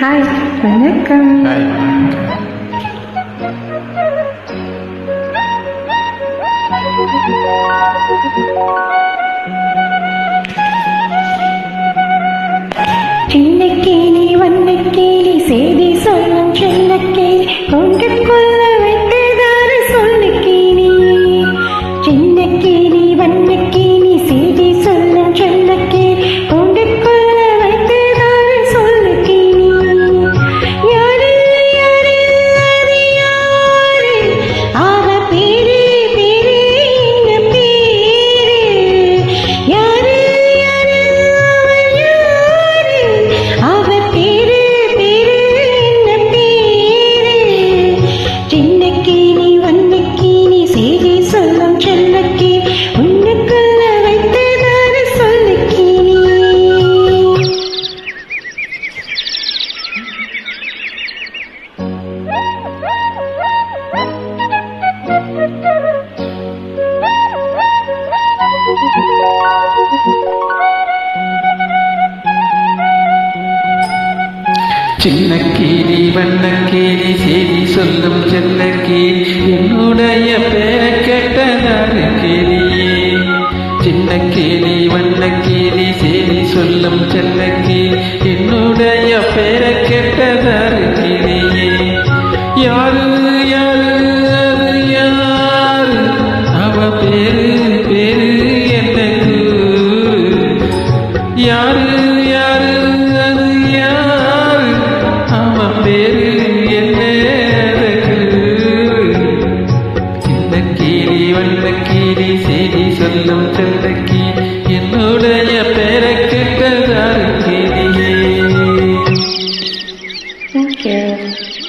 Hi, வணக்கம். Hi, வணக்கம். சின்னக்கேணி வண்ணக்கேணி செய்தி சொல்லும் சின்னக்கேணி கொண்டு கொள்ள வைத்ததாறு சொல்லுக்கேணி. சின்னக்கேணி வண்ணக்கேணி செய்தி சொல்லும் சின்னக்கேணி கொண்டு கொள்ள வைத்ததாறு சொல்லுக்கேணி. யாரு யாரு அது யாரு? அவ பேரு பேரு என்ன பேரு? யாரு யாரு அவ யாரு? அவ பேரு பேரு என்ன பேரு? சின்னக்கேணி வண்ணக்கேணி செய்தி சொல்லும் செல்லக்கேணி உன்னுக்குள்ள வைத்ததாறு சொல்லுக்கேணி. சின்னக்கீரி வண்ணக்கீரி செய்தி சொல்லும் செல்லக்கீரி என்னுடைய பேரை கேட்டதாறு கேரியே. சின்னக்கீரி வண்ணக்கீரி செய்தி சொல்லும் செல்லக்கீரி என்னுடைய பேரை கேட்டதாறு கேரியே. யாரு யாரு அது யாரு? அவ பேரு பேரு என்ன கூறு? யாரு யாரு அது யாரு? அவன் பேரு என்ன சின்னக்கீரி வண்ணக்கீரி செய்தி சொல்லும் செல்லக்கீரி என்னுடைய பேரை கேட்டதாறு கேரியே. Thank you.